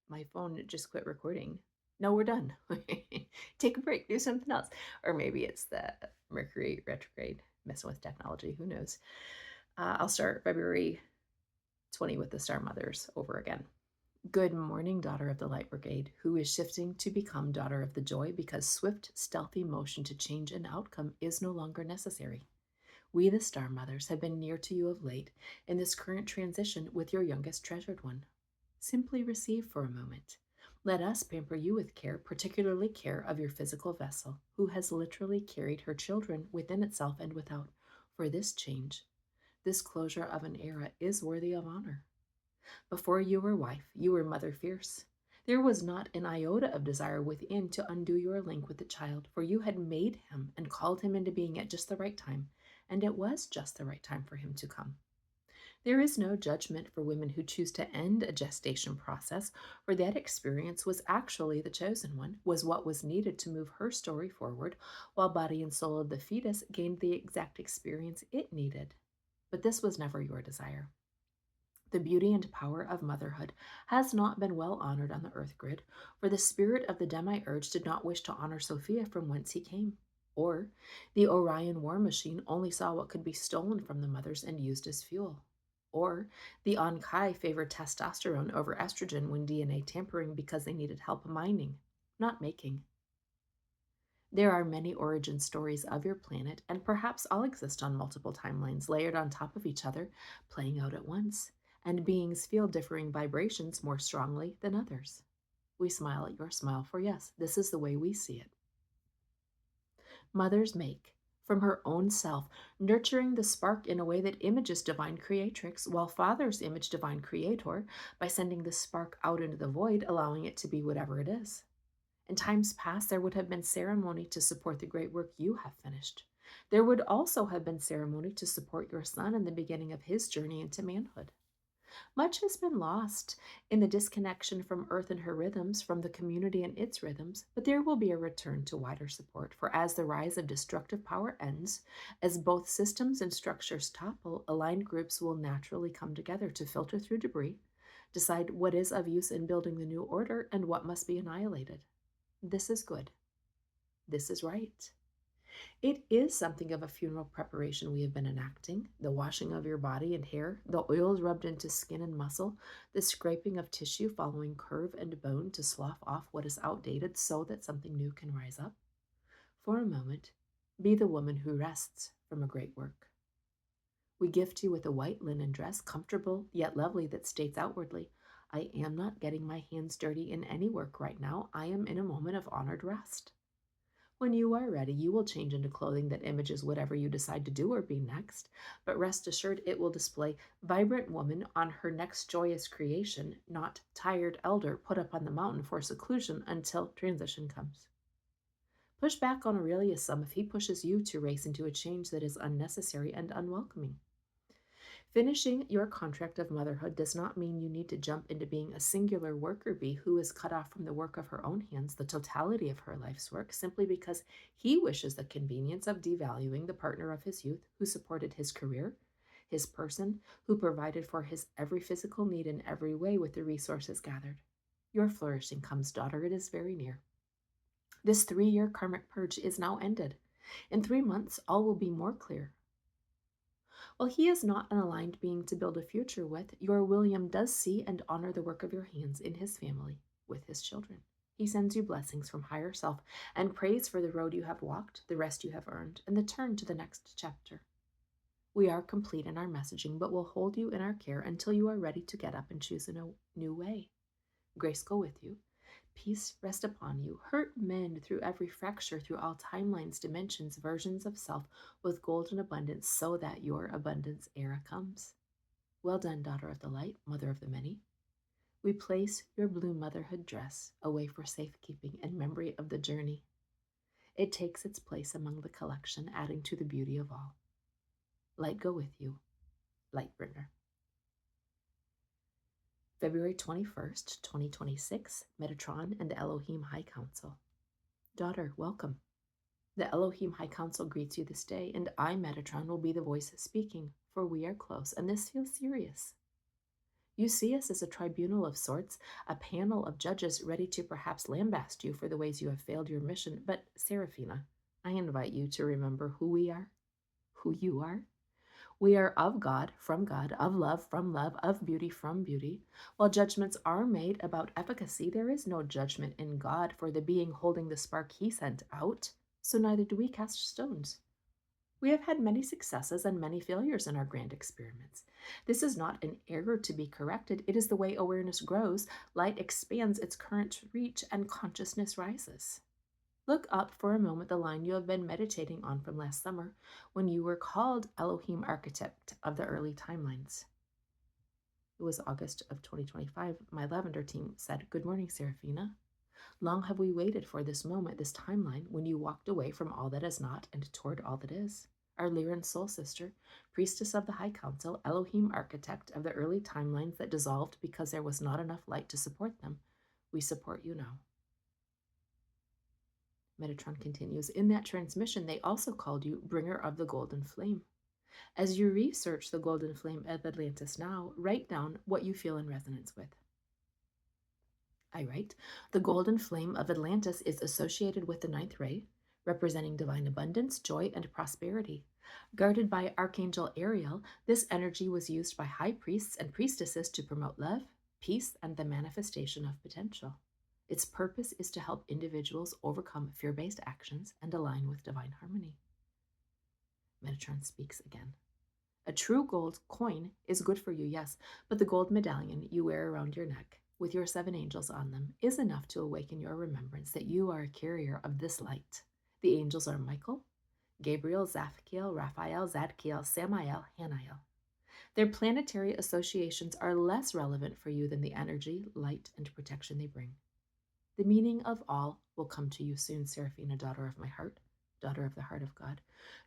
my phone just quit recording. No, we're done. Take a break, do something else. Or maybe it's the Mercury retrograde messing with technology. Who knows? I'll start February 20 with the Star Mothers over again. Good morning, daughter of the Light Brigade, who is shifting to become daughter of the Joy because swift, stealthy motion to change an outcome is no longer necessary. We, the Star Mothers, have been near to you of late in this current transition with your youngest treasured one. Simply receive for a moment. Let us pamper you with care, particularly care of your physical vessel, who has literally carried her children within itself and without, for this change. This closure of an era is worthy of honor. Before you were wife, you were mother fierce. There was not an iota of desire within to undo your link with the child, for you had made him and called him into being at just the right time, and it was just the right time for him to come. There is no judgment for women who choose to end a gestation process, for that experience was actually the chosen one, was what was needed to move her story forward, while body and soul of the fetus gained the exact experience it needed. But this was never your desire. The beauty and power of motherhood has not been well honored on the earth grid, for the spirit of the demiurge did not wish to honor Sophia from whence he came. Or the Orion war machine only saw what could be stolen from the mothers and used as fuel. Or the Ankai favored testosterone over estrogen when DNA tampering because they needed help mining, not making. There are many origin stories of your planet, and perhaps all exist on multiple timelines layered on top of each other, playing out at once, and beings feel differing vibrations more strongly than others. We smile at your smile, for yes, this is the way we see it. Mothers make, from her own self, nurturing the spark in a way that images divine creatrix, while fathers image divine creator by sending the spark out into the void, allowing it to be whatever it is. In times past, there would have been ceremony to support the great work you have finished. There would also have been ceremony to support your son in the beginning of his journey into manhood. Much has been lost in the disconnection from Earth and her rhythms, from the community and its rhythms, but there will be a return to wider support, for as the rise of destructive power ends, as both systems and structures topple, aligned groups will naturally come together to filter through debris, decide what is of use in building the new order and what must be annihilated. This is good. This is right. It is something of a funeral preparation we have been enacting. The washing of your body and hair, the oils rubbed into skin and muscle, the scraping of tissue following curve and bone to slough off what is outdated so that something new can rise up. For a moment, be the woman who rests from a great work. We gift you with a white linen dress, comfortable yet lovely, that states outwardly, I am not getting my hands dirty in any work right now. I am in a moment of honored rest. When you are ready, you will change into clothing that images whatever you decide to do or be next, but rest assured it will display vibrant woman on her next joyous creation, not tired elder put up on the mountain for seclusion until transition comes. Push back on Aurelius some if he pushes you to race into a change that is unnecessary and unwelcoming. Finishing your contract of motherhood does not mean you need to jump into being a singular worker bee who is cut off from the work of her own hands, the totality of her life's work, simply because he wishes the convenience of devaluing the partner of his youth who supported his career, his person, who provided for his every physical need in every way with the resources gathered. Your flourishing comes, daughter, it is very near. This 3-year karmic purge is now ended. In 3 months, all will be more clear. While he is not an aligned being to build a future with, your William does see and honor the work of your hands in his family, with his children. He sends you blessings from higher self and praise for the road you have walked, the rest you have earned, and the turn to the next chapter. We are complete in our messaging, but will hold you in our care until you are ready to get up and choose a new way. Grace go with you. Peace rest upon you. Hurt mend through every fracture, through all timelines, dimensions, versions of self, with golden abundance, so that your abundance era comes. Well done, daughter of the light, mother of the many. We place your blue motherhood dress away for safekeeping and memory of the journey. It takes its place among the collection, adding to the beauty of all. Light go with you, Lightbringer. February 21st, 2026, Metatron and the Elohim High Council. Daughter, welcome. The Elohim High Council greets you this day, and I, Metatron, will be the voice speaking, for we are close, and this feels serious. You see us as a tribunal of sorts, a panel of judges ready to perhaps lambaste you for the ways you have failed your mission. But, Seraphina, I invite you to remember who we are, who you are. We are of God, of love, from love, of beauty, from beauty. While judgments are made about efficacy, there is no judgment in God for the being holding the spark he sent out, so neither do we cast stones. We have had many successes and many failures in our grand experiments. This is not an error to be corrected. It is the way awareness grows, light expands its current reach, and consciousness rises. Look up for a moment the line you have been meditating on from last summer when you were called Elohim Architect of the early timelines. It was August of 2025. My lavender team said, "Good morning, Seraphina. Long have we waited for this moment, this timeline, when you walked away from all that is not and toward all that is. Our Lyran soul sister, priestess of the High Council, Elohim Architect of the early timelines that dissolved because there was not enough light to support them. We support you now." Metatron continues, "In that transmission, they also called you Bringer of the Golden Flame. As you research the Golden Flame of Atlantis now, write down what you feel in resonance with." I write, "The Golden Flame of Atlantis is associated with the ninth ray, representing divine abundance, joy, and prosperity. Guarded by Archangel Ariel, this energy was used by high priests and priestesses to promote love, peace, and the manifestation of potential. Its purpose is to help individuals overcome fear-based actions and align with divine harmony." Metatron speaks again. "A true gold coin is good for you, yes, but the gold medallion you wear around your neck, with your 7 angels on them, is enough to awaken your remembrance that you are a carrier of this light. The angels are Michael, Gabriel, Zaphiel, Raphael, Zadkiel, Samael, Haniel. Their planetary associations are less relevant for you than the energy, light, and protection they bring. The meaning of all will come to you soon, Seraphina, daughter of my heart, daughter of the heart of God.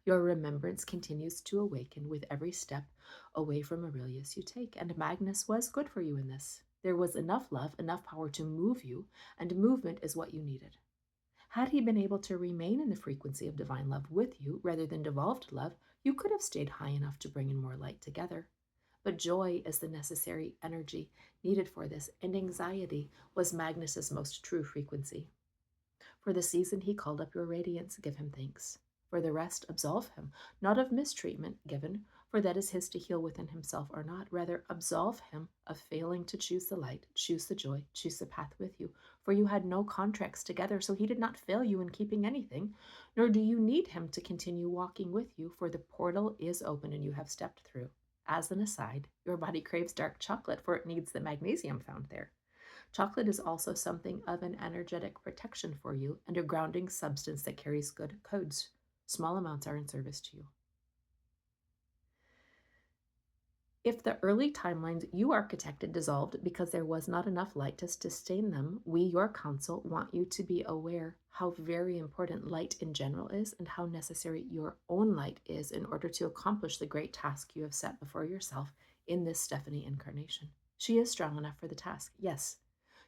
Your remembrance continues to awaken with every step away from Aurelius you take, and Magnus was good for you in this. There was enough love, enough power to move you, and movement is what you needed. Had he been able to remain in the frequency of divine love with you rather than devolved love, you could have stayed high enough to bring in more light together. But joy is the necessary energy needed for this, and anxiety was Magnus's most true frequency. For the season he called up your radiance, give him thanks. For the rest, absolve him, not of mistreatment given, for that is his to heal within himself or not. Rather, absolve him of failing to choose the light, choose the joy, choose the path with you. For you had no contracts together, so he did not fail you in keeping anything, nor do you need him to continue walking with you, for the portal is open and you have stepped through. As an aside, your body craves dark chocolate, for it needs the magnesium found there. Chocolate is also something of an energetic protection for you and a grounding substance that carries good codes. Small amounts are in service to you. If the early timelines you architected dissolved because there was not enough light to sustain them, we, your council, want you to be aware how very important light in general is and how necessary your own light is in order to accomplish the great task you have set before yourself in this Stephanie incarnation. She is strong enough for the task, yes.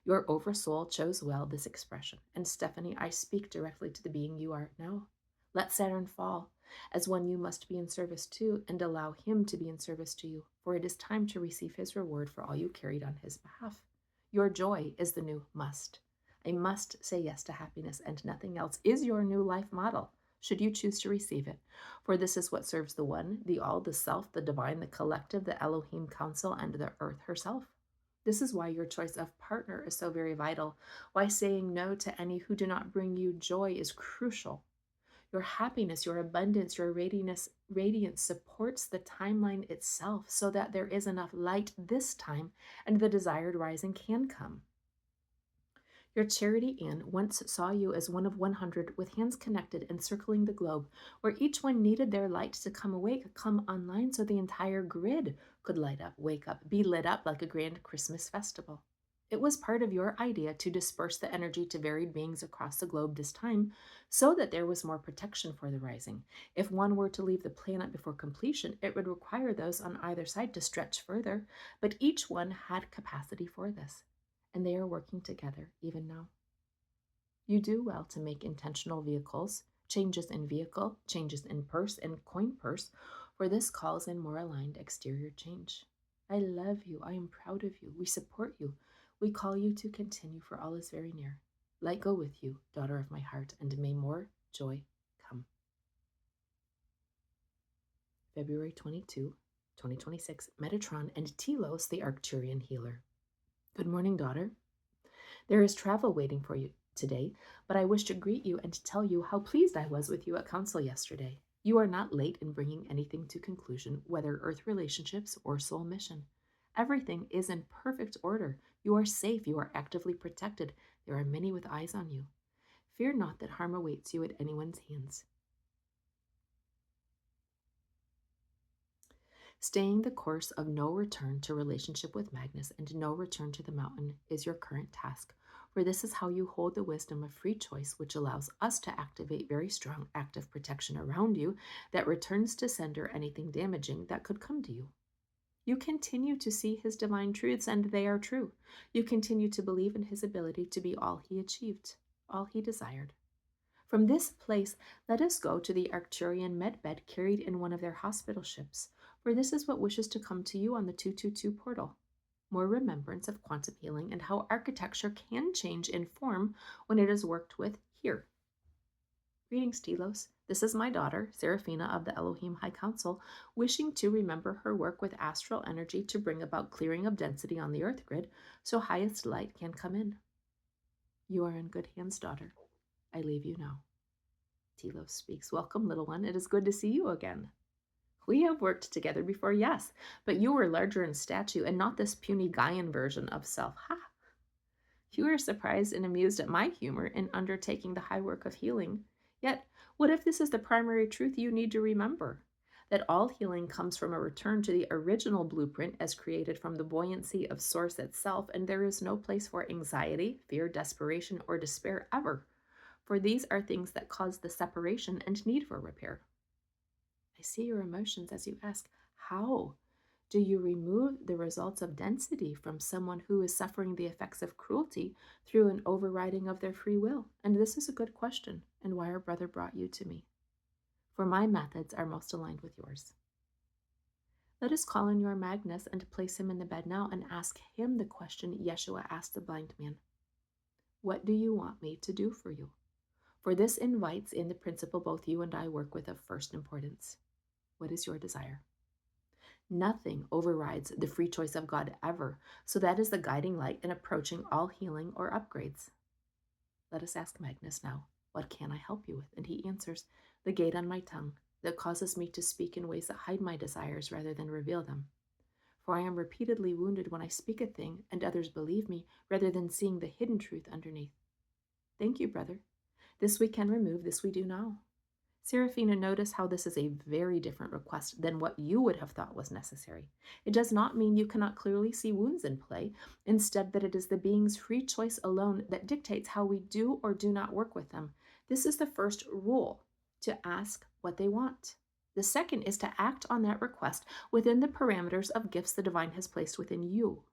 Your oversoul chose well this expression. And Stephanie, I speak directly to the being you are now. Let Saturn fall as one you must be in service to, and allow him to be in service to you, for it is time to receive his reward for all you carried on his behalf. Your joy is the new must. I must say yes to happiness, and nothing else is your new life model, should you choose to receive it. For this is what serves the one, the all, the self, the divine, the collective, the Elohim council, and the earth herself. This is why your choice of partner is so very vital, why saying no to any who do not bring you joy is crucial. Your happiness, your abundance, your radiance supports the timeline itself so that there is enough light this time and the desired rising can come. Your Charity Ann once saw you as one of 100 with hands connected and circling the globe, where each one needed their light to come awake, come online so the entire grid could light up, wake up, be lit up like a grand Christmas festival. It was part of your idea to disperse the energy to varied beings across the globe this time so that there was more protection for the rising. If one were to leave the planet before completion, it would require those on either side to stretch further, but each one had capacity for this, and they are working together even now. You do well to make intentional vehicles, changes in vehicle, changes in purse and coin purse, for this calls in more aligned exterior change. I love you. I am proud of you. We support you. We call you to continue, for all is very near. Light go with you, daughter of my heart, and may more joy come. February 22, 2026, Metatron and Telos, the Arcturian healer. Good morning, daughter. There is travel waiting for you today, but I wish to greet you and tell you how pleased I was with you at council yesterday. You are not late in bringing anything to conclusion, whether earth relationships or soul mission. Everything is in perfect order. You are safe. You are actively protected. There are many with eyes on you. Fear not that harm awaits you at anyone's hands. Staying the course of no return to relationship with Magnus and no return to the mountain is your current task, for this is how you hold the wisdom of free choice, which allows us to activate very strong active protection around you that returns to sender anything damaging that could come to you. You continue to see his divine truths, and they are true. You continue to believe in his ability to be all he achieved, all he desired. From this place, let us go to the Arcturian medbed carried in one of their hospital ships, for this is what wishes to come to you on the 222 portal. More remembrance of quantum healing and how architecture can change in form when it is worked with here. Greetings, Telos. This is my daughter, Seraphina of the Elohim High Council, wishing to remember her work with astral energy to bring about clearing of density on the earth grid so highest light can come in. You are in good hands, daughter. I leave you now. Telos speaks. Welcome, little one. It is good to see you again. We have worked together before, yes, but you were larger in stature and not this puny Gaian version of self. Ha! You are surprised and amused at my humor in undertaking the high work of healing. Yet, what if this is the primary truth you need to remember? That all healing comes from a return to the original blueprint as created from the buoyancy of Source itself, and there is no place for anxiety, fear, desperation, or despair ever. For these are things that cause the separation and need for repair. I see your emotions as you ask, how do you remove the results of density from someone who is suffering the effects of cruelty through an overriding of their free will? And this is a good question, and why our brother brought you to me. For my methods are most aligned with yours. Let us call in your Magnus and place him in the bed now and ask him the question Yeshua asked the blind man. What do you want me to do for you? For this invites in the principle both you and I work with of first importance. What is your desire? Nothing overrides the free choice of God ever, so that is the guiding light in approaching all healing or upgrades. Let us ask Magnus now, what can I help you with? And he answers, the gate on my tongue that causes me to speak in ways that hide my desires rather than reveal them. For I am repeatedly wounded when I speak a thing and others believe me rather than seeing the hidden truth underneath. Thank you, brother. This we can remove, this we do now. Seraphina, notice how this is a very different request than what you would have thought was necessary. It does not mean you cannot clearly see wounds in play, instead that it is the being's free choice alone that dictates how we do or do not work with them. This is the first rule, to ask what they want. The second is to act on that request within the parameters of gifts the divine has placed within you.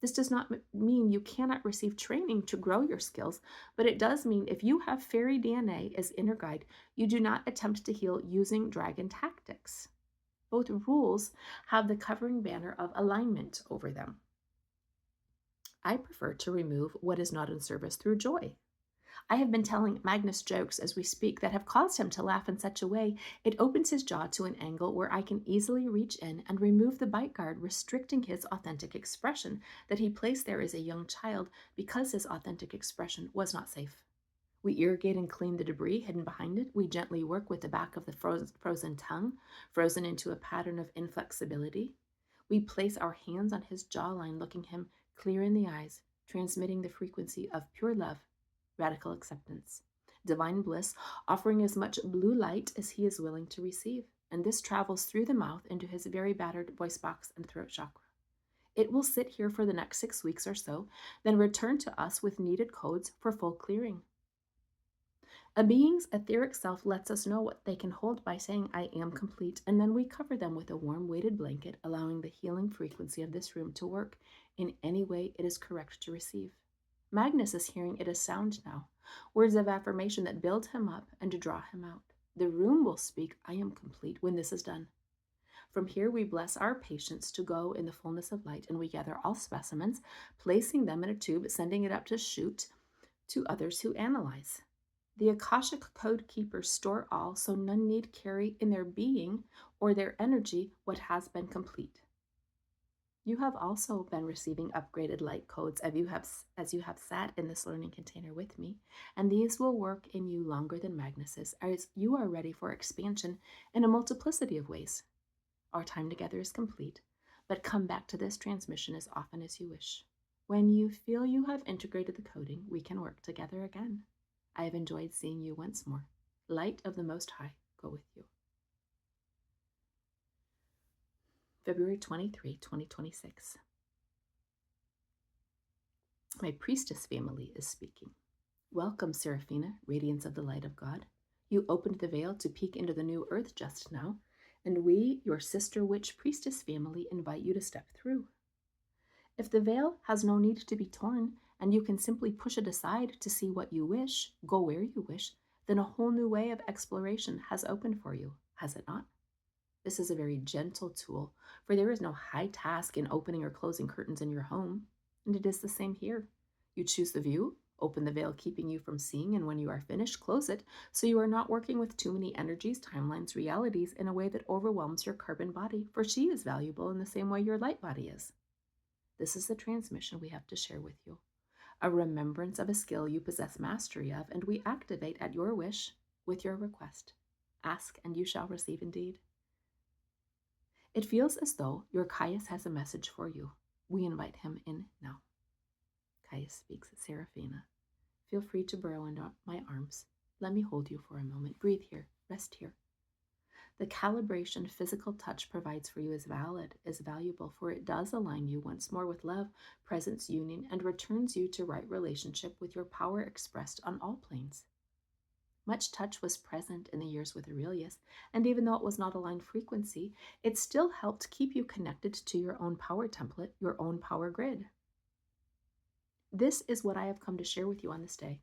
This does not mean you cannot receive training to grow your skills, but it does mean if you have fairy DNA as inner guide, you do not attempt to heal using dragon tactics. Both rules have the covering banner of alignment over them. I prefer to remove what is not in service through joy. I have been telling Magnus jokes as we speak that have caused him to laugh in such a way it opens his jaw to an angle where I can easily reach in and remove the bite guard, restricting his authentic expression that he placed there as a young child because his authentic expression was not safe. We irrigate and clean the debris hidden behind it. We gently work with the back of the frozen tongue, frozen into a pattern of inflexibility. We place our hands on his jawline, looking him clear in the eyes, transmitting the frequency of pure love, radical acceptance, divine bliss, offering as much blue light as he is willing to receive. And this travels through the mouth into his very battered voice box and throat chakra. It will sit here for the next 6 weeks or so, then return to us with needed codes for full clearing. A being's etheric self lets us know what they can hold by saying, I am complete, and then we cover them with a warm weighted blanket, allowing the healing frequency of this room to work in any way it is correct to receive. Magnus is hearing it as sound now, words of affirmation that build him up and to draw him out. The room will speak, I am complete, when this is done. From here, we bless our patients to go in the fullness of light, and we gather all specimens, placing them in a tube, sending it up to shoot to others who analyze. The Akashic code keepers store all, so none need carry in their being or their energy what has been complete. You have also been receiving upgraded light codes as you have sat in this learning container with me, and these will work in you longer than Magnus's, as you are ready for expansion in a multiplicity of ways. Our time together is complete, but come back to this transmission as often as you wish. When you feel you have integrated the coding, we can work together again. I have enjoyed seeing you once more. Light of the Most High go with you. February 23, 2026. My Priestess family is speaking. Welcome, Seraphina, radiance of the light of God. You opened the veil to peek into the new earth just now, and we, your sister witch Priestess family, invite you to step through. If the veil has no need to be torn, and you can simply push it aside to see what you wish, go where you wish, then a whole new way of exploration has opened for you, has it not? This is a very gentle tool, for there is no high task in opening or closing curtains in your home, and it is the same here. You choose the view, open the veil keeping you from seeing, and when you are finished, close it, so you are not working with too many energies, timelines, realities in a way that overwhelms your carbon body, for she is valuable in the same way your light body is. This is the transmission we have to share with you, a remembrance of a skill you possess mastery of, and we activate at your wish with your request. Ask and you shall receive indeed. It feels as though your Caius has a message for you. We invite him in now. Caius speaks at Seraphina. Feel free to burrow into my arms. Let me hold you for a moment. Breathe here. Rest here. The calibration physical touch provides for you is valid, is valuable, for it does align you once more with love, presence, union, and returns you to right relationship with your power expressed on all planes. Much touch was present in the years with Aurelius, and even though it was not aligned frequency, it still helped keep you connected to your own power template, your own power grid. This is what I have come to share with you on this day.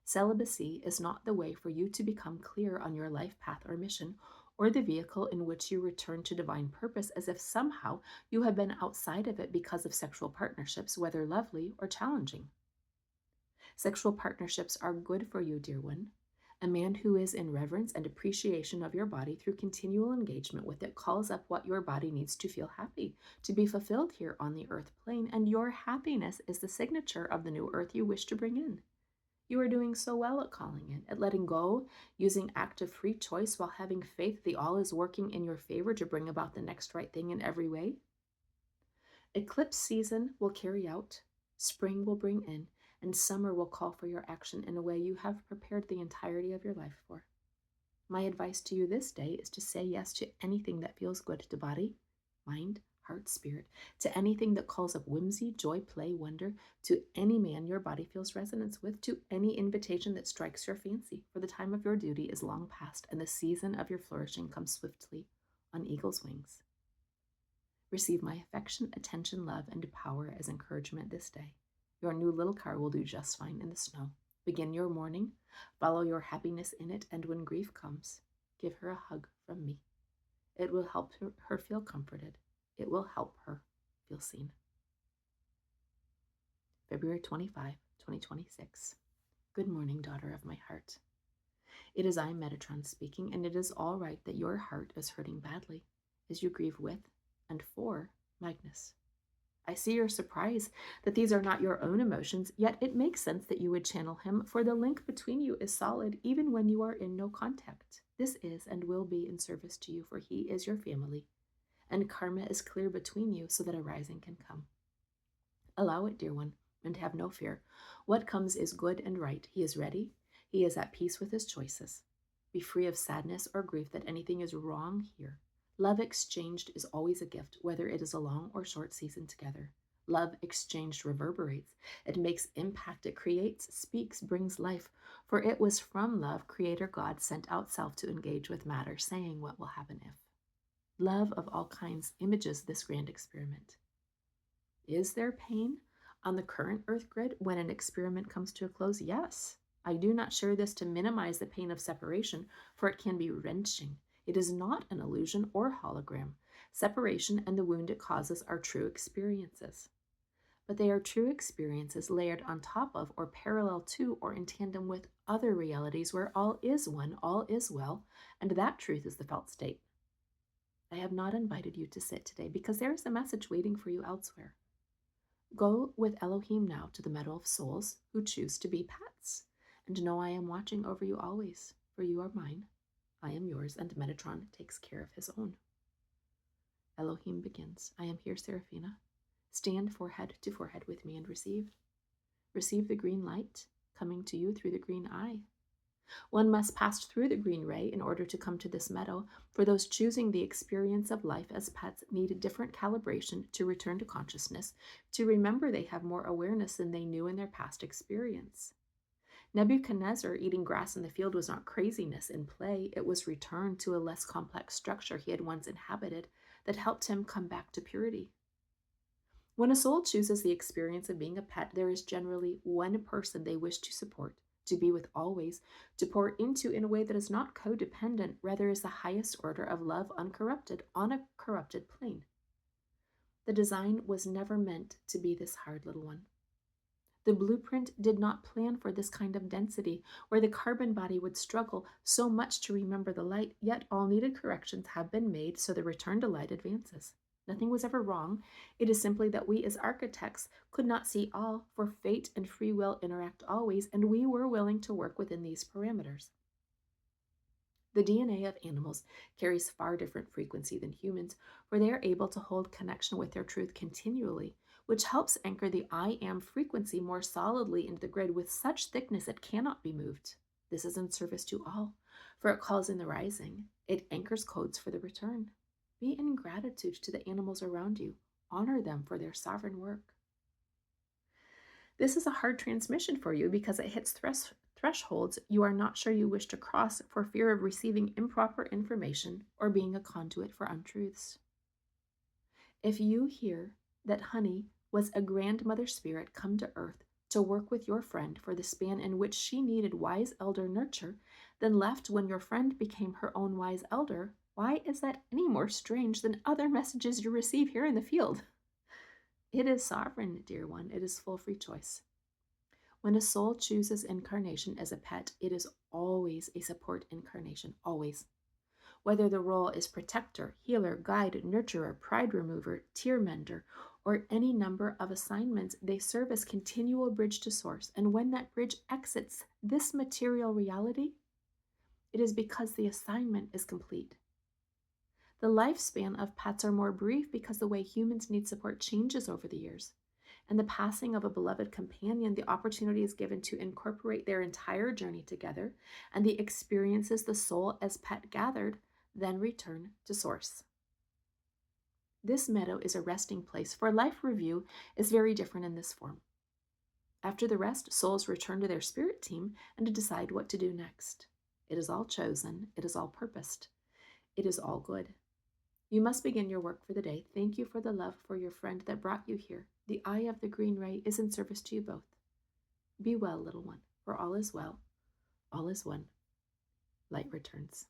Celibacy is not the way for you to become clear on your life path or mission, or the vehicle in which you return to divine purpose as if somehow you have been outside of it because of sexual partnerships, whether lovely or challenging. Sexual partnerships are good for you, dear one. A man who is in reverence and appreciation of your body through continual engagement with it calls up what your body needs to feel happy, to be fulfilled here on the earth plane, and your happiness is the signature of the new earth you wish to bring in. You are doing so well at calling in, at letting go, using active free choice while having faith the all is working in your favor to bring about the next right thing in every way. Eclipse season will carry out, spring will bring in, and summer will call for your action in a way you have prepared the entirety of your life for. My advice to you this day is to say yes to anything that feels good to body, mind, heart, spirit, to anything that calls up whimsy, joy, play, wonder, to any man your body feels resonance with, to any invitation that strikes your fancy, for the time of your duty is long past, and the season of your flourishing comes swiftly on eagle's wings. Receive my affection, attention, love, and power as encouragement this day. Your new little car will do just fine in the snow. Begin your morning, follow your happiness in it, and when grief comes, give her a hug from me. It will help her feel comforted. It will help her feel seen. February 25, 2026. Good morning, daughter of my heart. It is I, Metatron, speaking, and it is all right that your heart is hurting badly as you grieve with and for Magnus. I see your surprise that these are not your own emotions, yet it makes sense that you would channel him, for the link between you is solid even when you are in no contact. This is and will be in service to you, for he is your family, and karma is clear between you so that a rising can come. Allow it, dear one, and have no fear. What comes is good and right. He is ready. He is at peace with his choices. Be free of sadness or grief that anything is wrong here. Love exchanged is always a gift, whether it is a long or short season together. Love exchanged reverberates. It makes impact. It creates, speaks, brings life. For it was from love, Creator God sent out self to engage with matter, saying what will happen if. Love of all kinds images this grand experiment. Is there pain on the current Earth grid when an experiment comes to a close? Yes. I do not share this to minimize the pain of separation, for it can be wrenching. It is not an illusion or hologram. Separation and the wound it causes are true experiences. But they are true experiences layered on top of, or parallel to, or in tandem with other realities where all is one, all is well, and that truth is the felt state. I have not invited you to sit today because there is a message waiting for you elsewhere. Go with Elohim now to the meadow of souls who choose to be pets, and know I am watching over you always, for you are mine, I am yours, and Metatron takes care of his own. Elohim begins. I am here, Seraphina. Stand forehead to forehead with me and receive. Receive the green light coming to you through the green eye. One must pass through the green ray in order to come to this meadow, for those choosing the experience of life as pets need a different calibration to return to consciousness, to remember they have more awareness than they knew in their past experience. Nebuchadnezzar eating grass in the field was not craziness in play, it was return to a less complex structure he had once inhabited that helped him come back to purity. When a soul chooses the experience of being a pet, there is generally one person they wish to support, to be with always, to pour into in a way that is not codependent, rather is the highest order of love uncorrupted on a corrupted plane. The design was never meant to be this hard little one. The blueprint did not plan for this kind of density, where the carbon body would struggle so much to remember the light, yet all needed corrections have been made so the return to light advances. Nothing was ever wrong. It is simply that we as architects could not see all, for fate and free will interact always, and we were willing to work within these parameters. The DNA of animals carries far different frequency than humans, for they are able to hold connection with their truth continually, which helps anchor the I am frequency more solidly into the grid with such thickness it cannot be moved. This is in service to all, for it calls in the rising. It anchors codes for the return. Be in gratitude to the animals around you. Honor them for their sovereign work. This is a hard transmission for you because it hits thresholds you are not sure you wish to cross for fear of receiving improper information or being a conduit for untruths. If you hear that honey was a grandmother spirit come to earth to work with your friend for the span in which she needed wise elder nurture, then left when your friend became her own wise elder, why is that any more strange than other messages you receive here in the field? It is sovereign, dear one. It is full free choice. When a soul chooses incarnation as a pet, it is always a support incarnation, always. Whether the role is protector, healer, guide, nurturer, pride remover, tear mender, or any number of assignments, they serve as continual bridge to source. And when that bridge exits this material reality, it is because the assignment is complete. The lifespan of pets are more brief because the way humans need support changes over the years. And the passing of a beloved companion, the opportunity is given to incorporate their entire journey together, and the experiences the soul as pet gathered then return to source. This meadow is a resting place, for life review is very different in this form. After the rest, souls return to their spirit team and to decide what to do next. It is all chosen, it is all purposed, it is all good. You must begin your work for the day. Thank you for the love for your friend that brought you here. The eye of the green ray is in service to you both. Be well, little one, for all is well, all is one. Light returns.